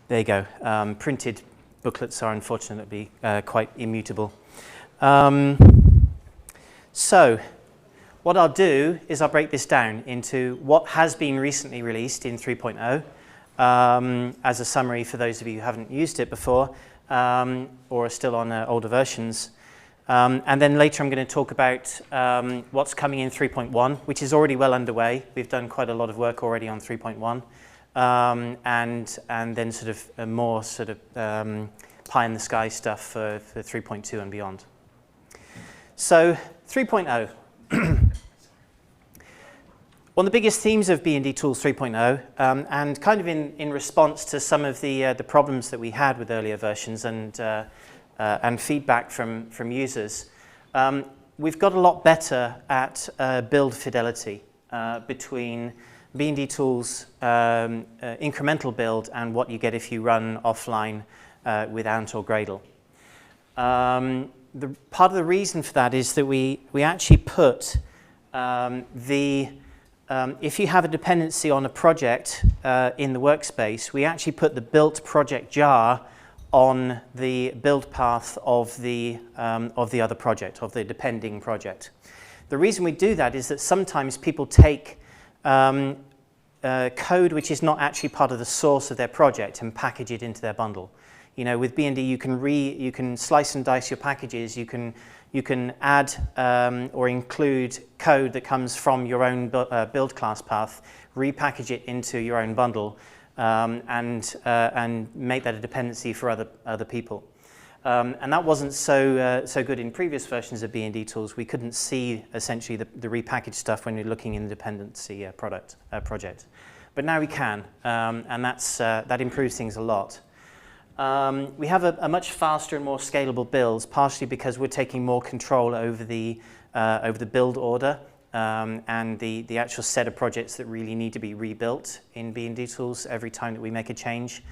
There you go. Printed booklets are unfortunately quite immutable. So what I'll do is I'll break this down into what has been recently released in 3.0 as a summary for those of you who haven't used it before or are still on older versions. And then later I'm going to talk about what's coming in 3.1, which is already well underway. We've done quite a lot of work already on 3.1. And then sort of more sort of pie in the sky stuff for 3.2 and beyond. So 3.0. One of the biggest themes of Bndtools 3.0, and kind of in response to some of the problems that we had with earlier versions and feedback from users, we've got a lot better at build fidelity between Bndtools incremental build and what you get if you run offline with Ant or Gradle. Part of the reason for that is that we actually put if you have a dependency on a project in the workspace, we actually put the built project jar on the build path of the other project, of the depending project. The reason we do that is that sometimes people take code which is not actually part of the source of their project and package it into their bundle. You know, with BND you can slice and dice your packages. You can add or include code that comes from your own build class path, repackage it into your own bundle, and make that a dependency for other people. And that wasn't so good in previous versions of Bndtools. We couldn't see essentially the repackaged stuff when you're looking in the dependency project. But now we can, and that improves things a lot. We have a much faster and more scalable builds, partially because we're taking more control over the build order and the actual set of projects that really need to be rebuilt in Bndtools every time that we make a change.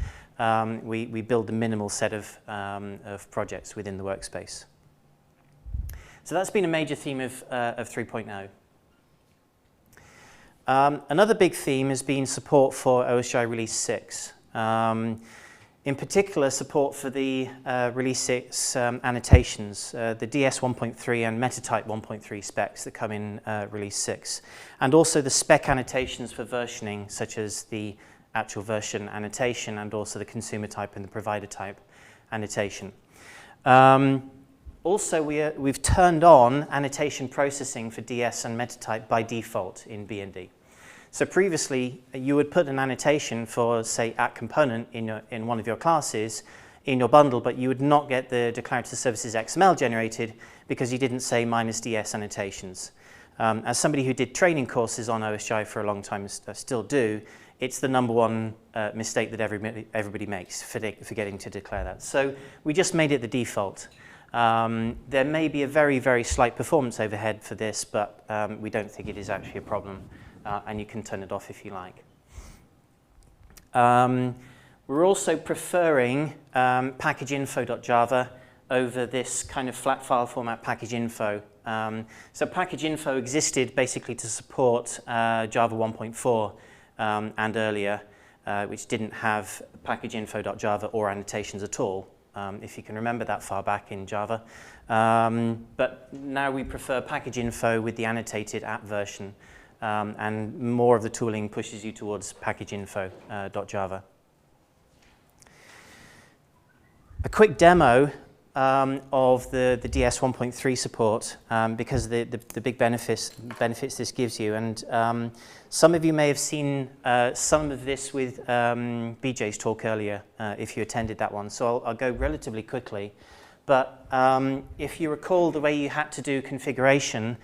We build the minimal set of projects within the workspace. So that's been a major theme of 3.0. Another big theme has been support for OSGi Release 6. In particular, support for the Release 6 annotations, the DS 1.3 and metatype 1.3 specs that come in Release 6, and also the spec annotations for versioning, such as the actual version annotation and also the consumer type and the provider type annotation. Also, we've turned on annotation processing for DS and metatype by default in BND. So previously, you would put an annotation for, say, @component in one of your classes in your bundle, but you would not get the Declarative Services XML generated because you didn't say -ds annotations. As somebody who did training courses on OSGi for a long time, still do, it's the #1 mistake that everybody makes, forgetting to declare that. So we just made it the default. There may be a very, very slight performance overhead for this, but we don't think it is actually a problem. And you can turn it off if you like. We're also preferring packageinfo.java over this kind of flat file format packageinfo. So packageinfo existed basically to support Java 1.4 and earlier, which didn't have packageinfo.java or annotations at all, if you can remember that far back in Java. But now we prefer packageinfo with the annotated app version. And more of the tooling pushes you towards packageinfo.java. A quick demo of the DS 1.3 support because of the big benefits this gives you. And some of you may have seen some of this with BJ's talk earlier if you attended that one. So I'll go relatively quickly. But if you recall the way you had to do configuration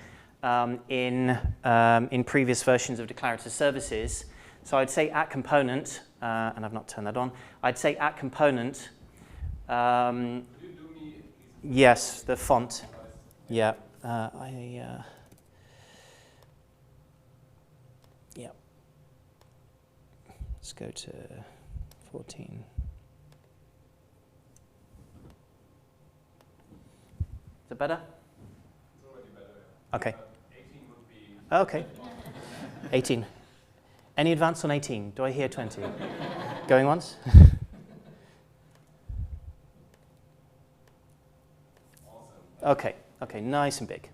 in previous versions of Declarative Services. So I'd say @component, and I've not turned that on, I'd say @component. Yes, the font. Yeah. Yeah. Let's go to 14. Is it better? It's already better, yeah. Okay. 18 would be... Okay. 18. Any advance on 18? Do I hear 20? Going once? Okay, nice and big.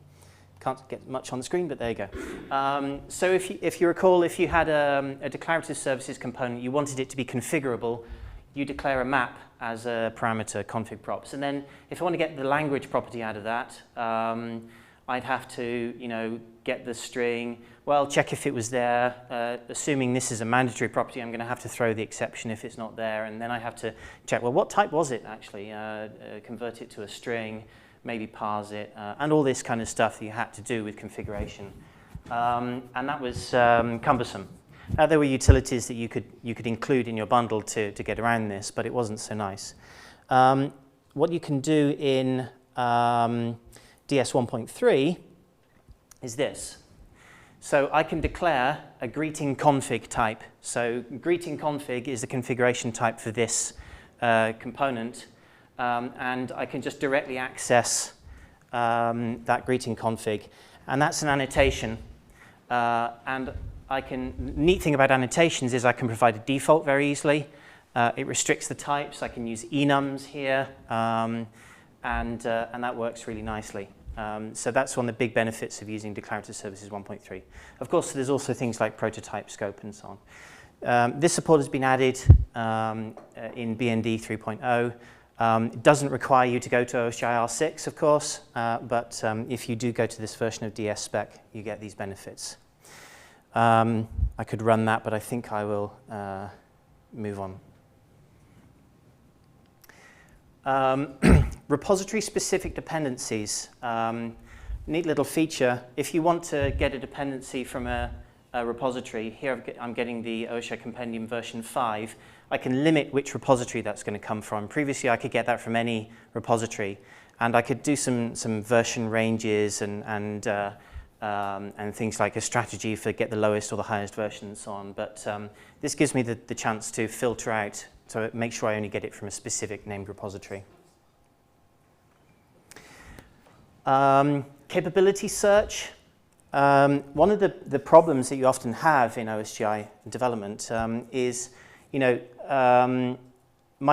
Can't get much on the screen, but there you go. So if you recall, if you had a declarative services component, you wanted it to be configurable, you declare a map as a parameter config props. And then if I want to get the language property out of that, I'd have to, get the string, well, check if it was there. Assuming this is a mandatory property, I'm going to have to throw the exception if it's not there. And then I have to check, well, what type was it actually? Convert it to a string, maybe parse it, and all this kind of stuff that you had to do with configuration. And that was cumbersome. There were utilities that you could include in your bundle to get around this, but it wasn't so nice. What you can do in DS 1.3 is this. So I can declare a greeting config type. So greeting config is the configuration type for this component, and I can just directly access that greeting config, and that's an annotation. And neat thing about annotations is I can provide a default very easily. It restricts the types. I can use enums here, and that works really nicely. So that's one of the big benefits of using Declarative Services 1.3. Of course, there's also things like prototype scope and so on. This support has been added in BND 3.0. It doesn't require you to go to OSGi R6, of course, but if you do go to this version of DS spec, you get these benefits. I could run that, but I think I will move on. Repository-specific dependencies. Neat little feature. If you want to get a dependency from a repository, here I'm getting the OSGi compendium version 5. I can limit which repository that's going to come from. Previously, I could get that from any repository, and I could do some version ranges and things like a strategy for get the lowest or the highest version and so on. But this gives me the chance to filter out, so make sure I only get it from a specific named repository. Capability search. One of the problems that you often have in OSGi development is, my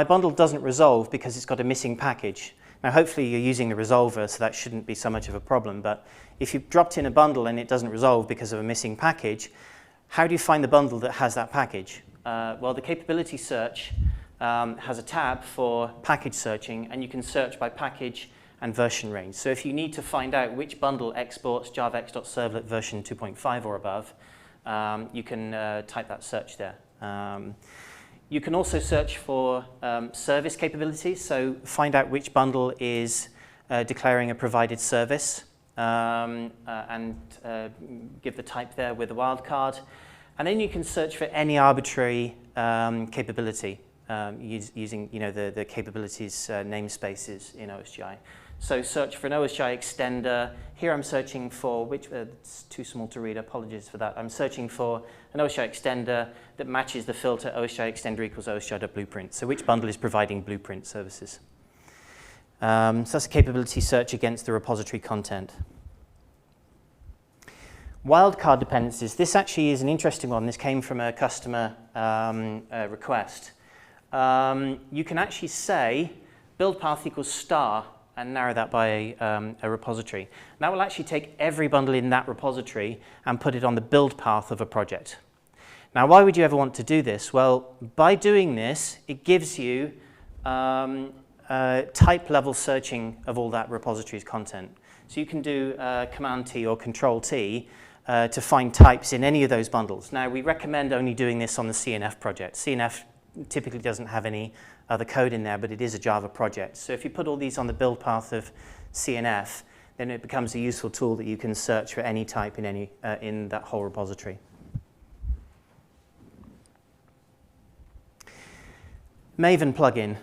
bundle doesn't resolve because it's got a missing package. Now, hopefully you're using the resolver, so that shouldn't be so much of a problem. But if you've dropped in a bundle and it doesn't resolve because of a missing package, how do you find the bundle that has that package? Well, the capability search has a tab for package searching, and you can search by package and version range. So if you need to find out which bundle exports javax.servlet version 2.5 or above, you can type that search there. You can also search for service capabilities, so find out which bundle is declaring a provided service, and give the type there with a wildcard. And then you can search for any arbitrary capability using the capabilities namespaces in OSGi. So search for an OSGi extender. Here I'm searching for which, it's too small to read, apologies for that. I'm searching for an OSGi extender that matches the filter OSGi extender equals OSGi.blueprint. So which bundle is providing blueprint services? So that's a capability search against the repository content. Wildcard dependencies. This actually is an interesting one. This came from a customer request. You can actually say build path equals star and narrow that by a repository. And that will actually take every bundle in that repository and put it on the build path of a project. Now, why would you ever want to do this? Well, by doing this, it gives you type level searching of all that repository's content. So you can do Command T or Control T to find types in any of those bundles. Now, we recommend only doing this on the CNF project. CNF typically doesn't have any other code in there, but it is a Java project. So if you put all these on the build path of CNF, then it becomes a useful tool that you can search for any type in in that whole repository. Maven plugin.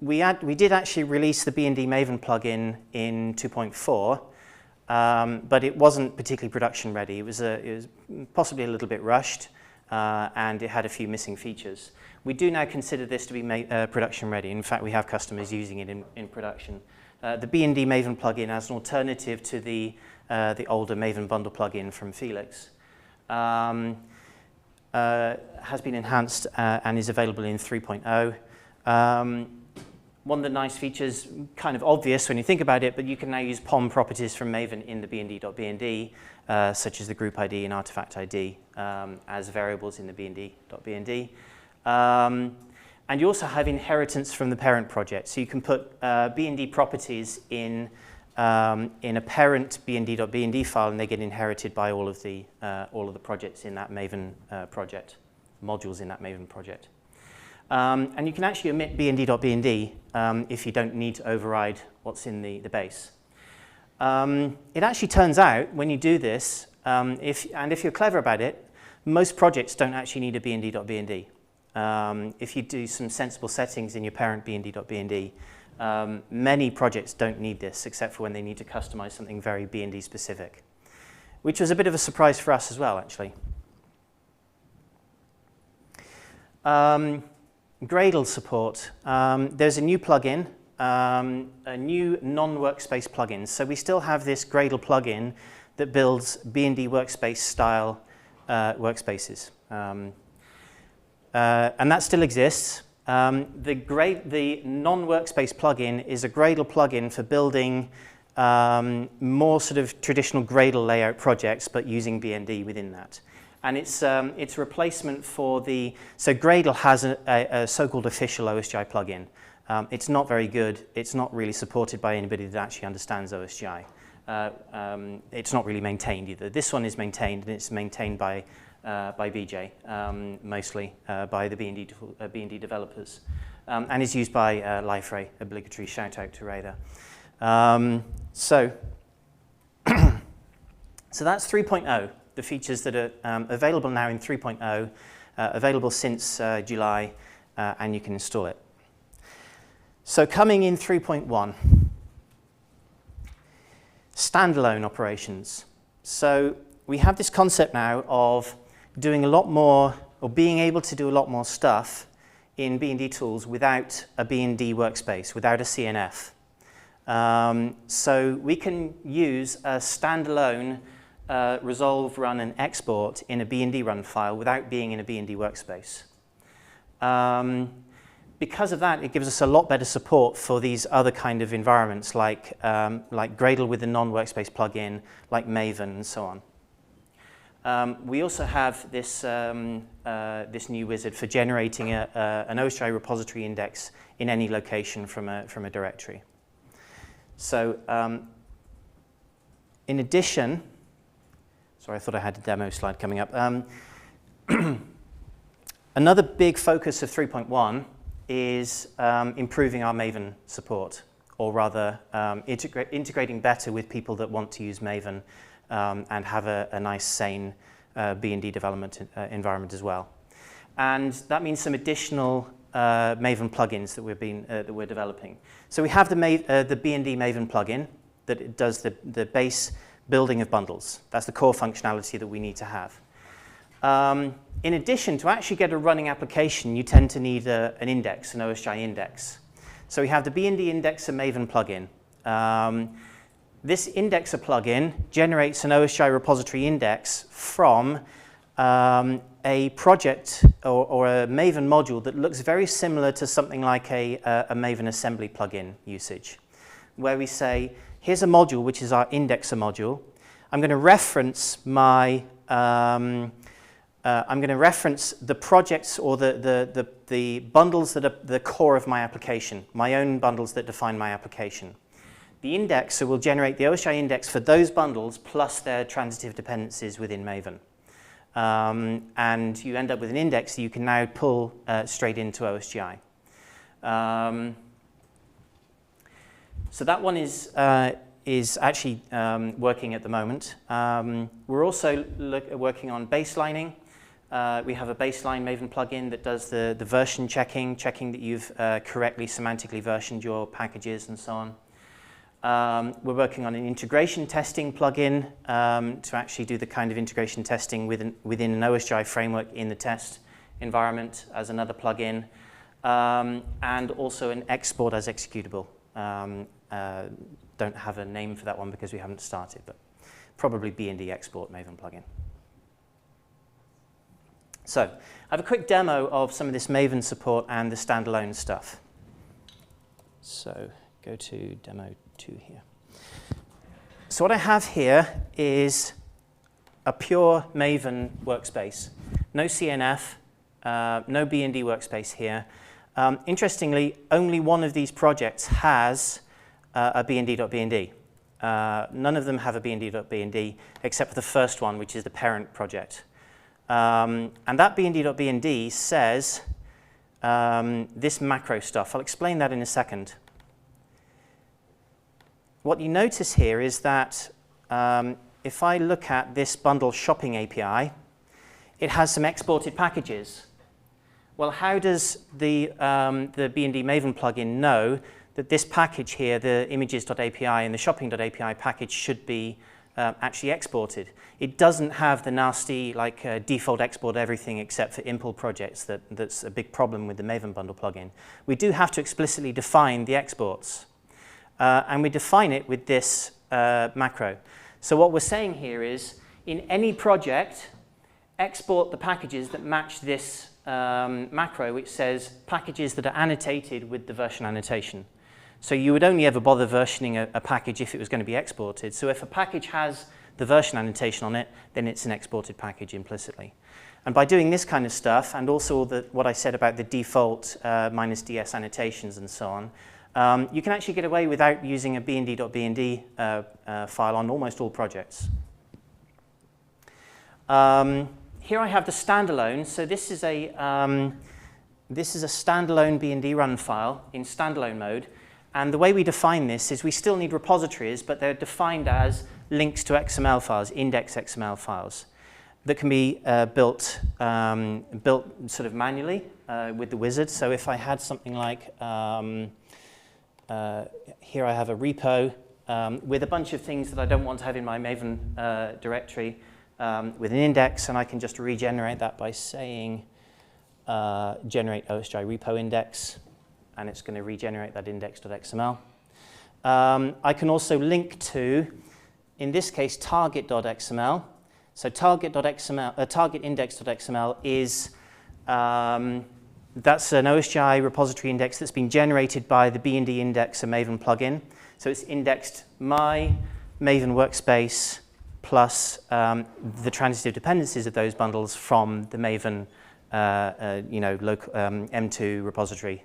We did actually release the BND Maven plugin in 2.4, but it wasn't particularly production ready. It was possibly a little bit rushed, and it had a few missing features. We do now consider this to be production ready. In fact, we have customers using it in production. The BND Maven plugin as an alternative to the older Maven bundle plugin from Felix has been enhanced and is available in 3.0. one of the nice features, kind of obvious when you think about it, but you can now use POM properties from Maven in the bnd.bnd, such as the group ID and artifact ID, as variables in the bnd.bnd. And you also have inheritance from the parent project. So you can put bnd properties in a parent bnd.bnd file, and they get inherited by all of the projects in that Maven project, modules in that Maven project. And you can actually omit bnd.bnd if you don't need to override what's in the base. It actually turns out when you do this, if you're clever about it, most projects don't actually need a bnd.bnd. If you do some sensible settings in your parent bnd.bnd, many projects don't need this except for when they need to customize something very BND specific, which was a bit of a surprise for us as well, actually. Gradle support. There's a new plugin, a new non-workspace plugin. So we still have this Gradle plugin that builds BND workspace style workspaces. And that still exists. The non-workspace plugin is a Gradle plugin for building more sort of traditional Gradle layout projects, but using BND within that. And it's a replacement for so Gradle has a so-called official OSGi plugin. It's not very good. It's not really supported by anybody that actually understands OSGi. It's not really maintained either. This one is maintained, and it's maintained by BJ, mostly by the BND developers, and is used by Liferay. Obligatory shout out to Radar. So that's 3.0, the features that are available now in 3.0, available since July, and you can install it. So coming in 3.1, standalone operations. So we have this concept now of doing a lot more, or being able to do a lot more stuff in Bndtools without a BND workspace, without a CNF. So we can use a standalone resolve, run, and export in a BND run file without being in a BND workspace. Because of that, it gives us a lot better support for these other kind of environments, like Gradle with the non-workspace plugin, like Maven, and so on. We also have this, this new wizard for generating an OSGi repository index in any location from a directory. So in addition, sorry, I thought I had a demo slide coming up. Another big focus of 3.1 is improving our Maven support, or rather integrating better with people that want to use Maven and have a nice, sane BND development environment as well. And that means some additional Maven plugins that we're developing. So we have the BND Maven plugin that does the base building of bundles. That's the core functionality that we need to have. In addition, to actually get a running application, you tend to need an index, an OSGi index. So we have the BND Indexer Maven plugin. This indexer plugin generates an OSGi repository index from a project or a Maven module that looks very similar to something like a Maven assembly plugin usage, where we say, here's a module which is our indexer module. I'm going to reference my I'm going to reference the projects or the bundles that are the core of my application, my own bundles that define my application. The indexer will generate the OSGi index for those bundles plus their transitive dependencies within Maven. And you end up with an index that you can now pull straight into OSGi. So that one is actually working at the moment. We're also working on baselining. We have a baseline Maven plugin that does the version checking that you've correctly semantically versioned your packages and so on. We're working on an integration testing plugin to actually do the kind of integration testing within an OSGi framework in the test environment as another plugin, and also an export as executable. Don't have a name for that one because we haven't started, but probably BND export Maven plugin. So I have a quick demo of some of this Maven support and the standalone stuff. So go to demo 2 here. So what I have here is a pure Maven workspace. No CNF, no BND workspace here. Interestingly, only one of these projects has a bnd.bnd. None of them have a bnd.bnd except for the first one, which is the parent project. And that bnd.bnd says this macro stuff. I'll explain that in a second. What you notice here is that if I look at this bundle shopping API, it has some exported packages. Well, how does the BND Maven plugin know that this package here, the images.api and the shopping.api package, should be actually exported? It doesn't have the nasty default export everything except for impl projects that's a big problem with the Maven bundle plugin. We do have to explicitly define the exports. And we define it with this macro. So what we're saying here is, in any project, export the packages that match this macro, which says packages that are annotated with the version annotation. So you would only ever bother versioning a package if it was going to be exported. So if a package has the version annotation on it, then it's an exported package implicitly. And by doing this kind of stuff, and also what I said about the default -ds annotations and so on, you can actually get away without using a bnd.bnd file on almost all projects. Here I have the standalone. So this is a standalone BND run file in standalone mode. And the way we define this is we still need repositories, but they're defined as links to XML files, index XML files, that can be built sort of manually with the wizard. So if I had something like here I have a repo with a bunch of things that I don't want to have in my Maven directory with an index, and I can just regenerate that by saying generate OSGi repo index, and it's going to regenerate that index.xml. I can also link to, in this case, target.xml. So target index.xml is that's an OSGi repository index that's been generated by the BND indexer Maven plugin. So it's indexed my Maven workspace plus the transitive dependencies of those bundles from the Maven local M2 repository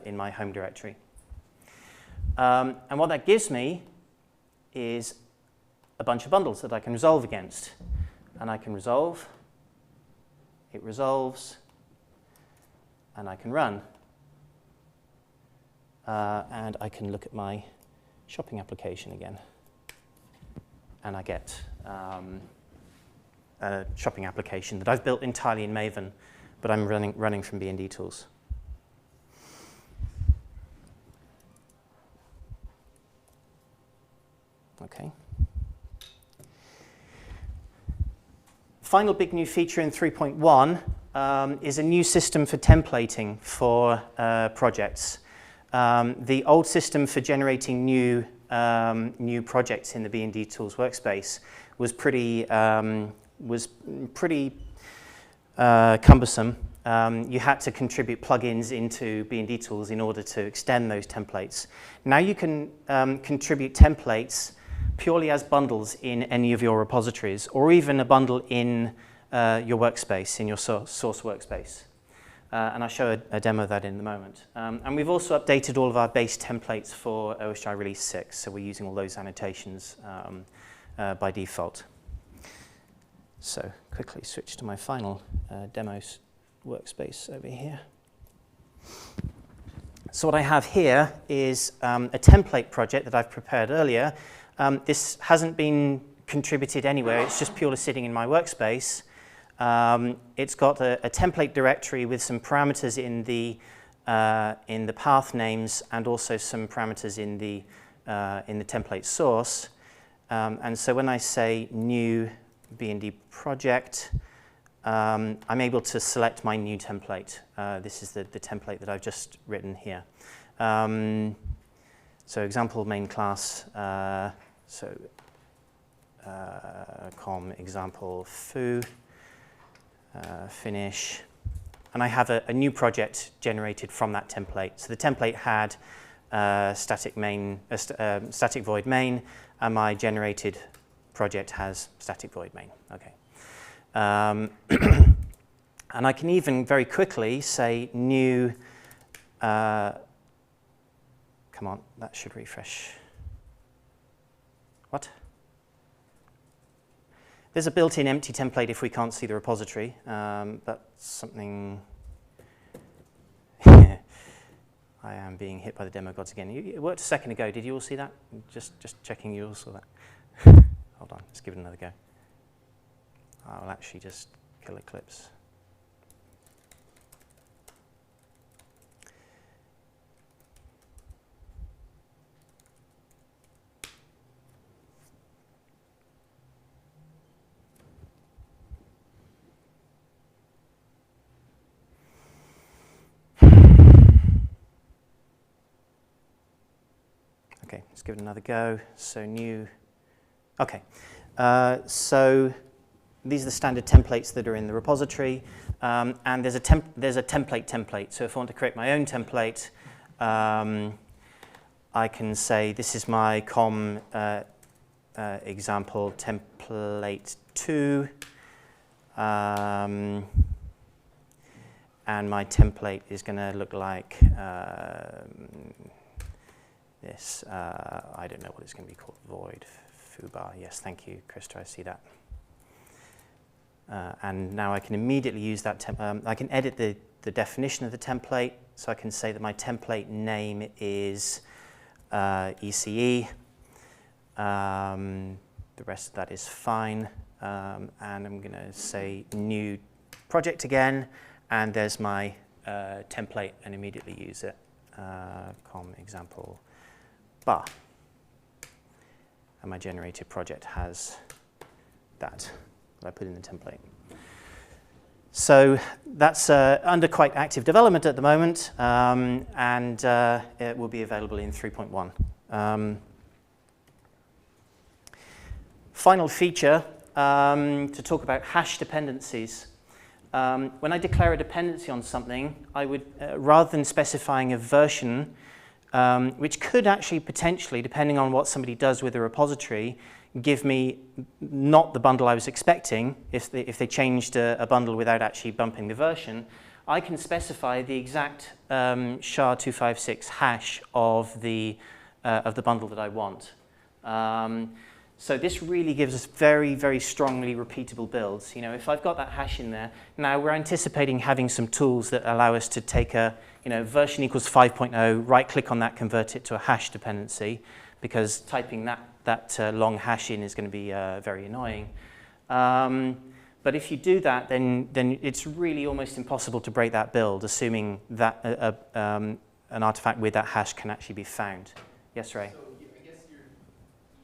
in my home directory. And what that gives me is a bunch of bundles that I can resolve against. And I can resolve, it resolves, and I can run. And I can look at my shopping application again. And I get a shopping application that I've built entirely in Maven, but I'm running from Bndtools. Okay. Final big new feature in 3.1 is a new system for templating for projects. The old system for generating new projects in the Bndtools workspace was pretty cumbersome. You had to contribute plugins into Bndtools in order to extend those templates. Now you can contribute templates purely as bundles in any of your repositories, or even a bundle in your workspace, in your source workspace. And I'll show a demo of that in a moment. And we've also updated all of our base templates for OSGi Release 6, so we're using all those annotations by default. So quickly switch to my final demo workspace over here. So what I have here is a template project that I've prepared earlier. This hasn't been contributed anywhere, it's just purely sitting in my workspace. It's got a template directory with some parameters in the path names and also some parameters in the template source. And so when I say new BND project, I'm able to select my new template. This is the template that I've just written here. So example main class, com example foo, finish, and I have a new project generated from that template. So the template had static void main, and my generated project has static void main. Okay. And I can even very quickly say new, come on, that should refresh. What? There's a built-in empty template if we can't see the repository. That's something, I am being hit by the demo gods again. It worked a second ago. Did you all see that? Just checking you all saw that. Hold on, let's give it another go. I'll actually just kill Eclipse. Okay, let's give it another go. So new, okay. So these are the standard templates that are in the repository, and there's a template. So if I want to create my own template, I can say this is my com example template 2, and my template is going to look like this. I don't know what it's going to be called. Void foobar. Yes, thank you, Krista. I see that. And now I can immediately use that. I can edit the definition of the template. So I can say that my template name is ECE. The rest of that is fine. And I'm going to say new project again. And there's my template, and immediately use it. Com example bar. And my generated project has that I put in the template. So that's under quite active development at the moment, and it will be available in 3.1. Final feature, to talk about hash dependencies. When I declare a dependency on something, I would, rather than specifying a version, which could actually potentially, depending on what somebody does with the repository, give me not the bundle I was expecting if they changed a bundle without actually bumping the version, I can specify the exact SHA-256 hash of the bundle that I want. So this really gives us very, very strongly repeatable builds. You know, if I've got that hash in there, now we're anticipating having some tools that allow us to take a, you know, version equals 5.0, right-click on that, convert it to a hash dependency, because typing that long hash in is going to be very annoying. But if you do that, then it's really almost impossible to break that build, assuming that an artifact with that hash can actually be found. Yes, Ray? So I guess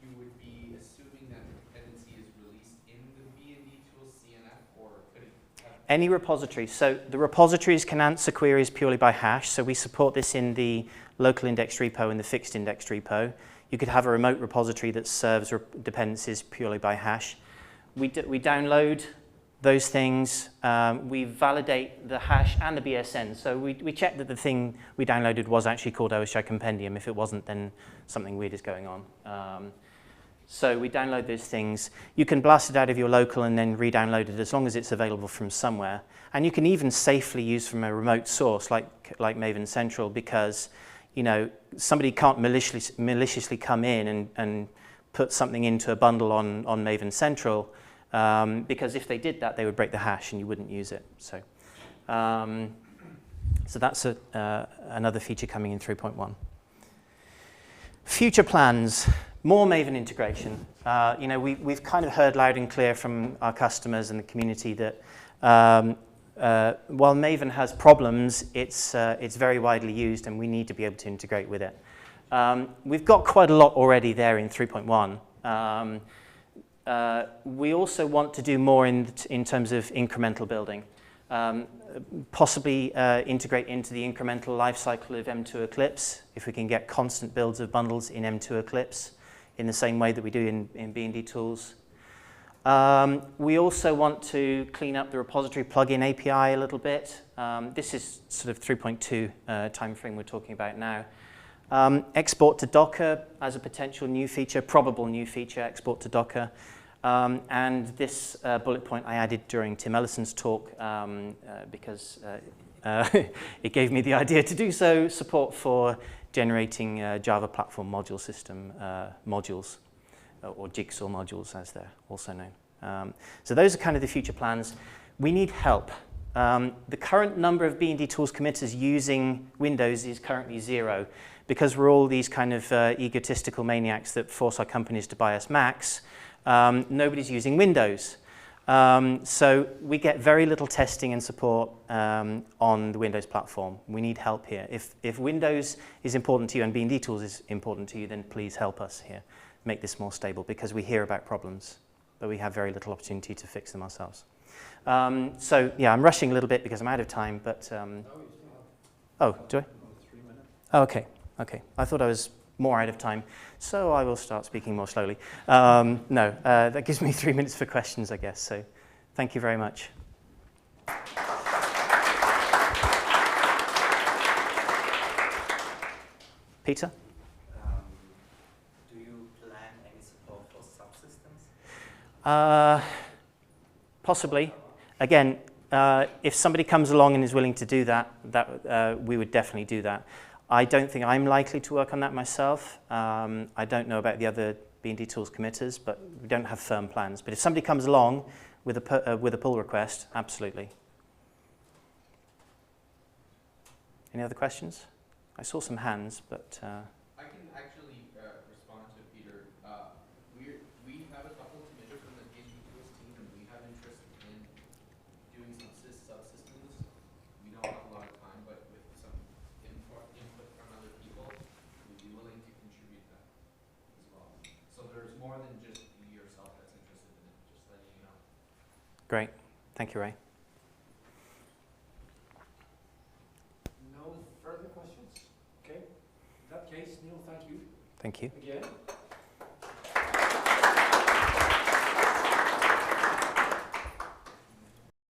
you would be assuming that the dependency is released in the Bndtools CNF, or could it have any repository. So the repositories can answer queries purely by hash. So we support this in the local indexed repo and the fixed indexed repo. You could have a remote repository that serves dependencies purely by hash. We download those things. We validate the hash and the BSN. So we check that the thing we downloaded was actually called OSGi compendium. If it wasn't, then something weird is going on. So we download those things. You can blast it out of your local and then re-download it as long as it's available from somewhere. And you can even safely use from a remote source like Maven Central, because you know, somebody can't maliciously come in and put something into a bundle on Maven Central, because if they did that, they would break the hash and you wouldn't use it. So, so that's another feature coming in 3.1. Future plans, more Maven integration. You know, we've kind of heard loud and clear from our customers and the community that while Maven has problems, it's very widely used, and we need to be able to integrate with it. We've got quite a lot already there in 3.1. We also want to do more in terms of incremental building. Possibly integrate into the incremental lifecycle of M2 Eclipse, if we can get constant builds of bundles in M2 Eclipse in the same way that we do in Bndtools. We also want to clean up the repository plugin API a little bit. This is sort of 3.2 timeframe we're talking about now. Export to Docker as a potential new feature, probable new feature, export to Docker. And this bullet point I added during Tim Ellison's talk because it gave me the idea to do so, support for generating Java Platform Module System modules, or Jigsaw modules as they're also known. So those are kind of the future plans. We need help. The current number of Bndtools committers using Windows is currently 0. Because we're all these kind of egotistical maniacs that force our companies to buy us Macs, nobody's using Windows. So we get very little testing and support on the Windows platform. We need help here. If Windows is important to you and Bndtools is important to you, then please help us here. Make this more stable, because we hear about problems, but we have very little opportunity to fix them ourselves. So yeah, I'm rushing a little bit because I'm out of time, but... oh, do I? 3 minutes. Oh, okay. Okay, I thought I was more out of time, so I will start speaking more slowly. No, that gives me 3 minutes for questions, I guess, so thank you very much. Peter? Do you plan any support for subsystems? Possibly. Again, if somebody comes along and is willing to do that, we would definitely do that. I don't think I'm likely to work on that myself. I don't know about the other Bndtools committers, but we don't have firm plans. But if somebody comes along with a pull request, absolutely. Any other questions? I saw some hands, but... I can actually respond to Peter. We have a couple of committers from the Bndtools team, and we have interest in doing some subsystems. We don't have a lot of time, but with some input from other people, we'd be willing to contribute that as well. So there's more than just you yourself that's interested in it, just letting you know. Great. Thank you, Ray. No further questions? Okay. In that case, Neil, thank you Thank you. again.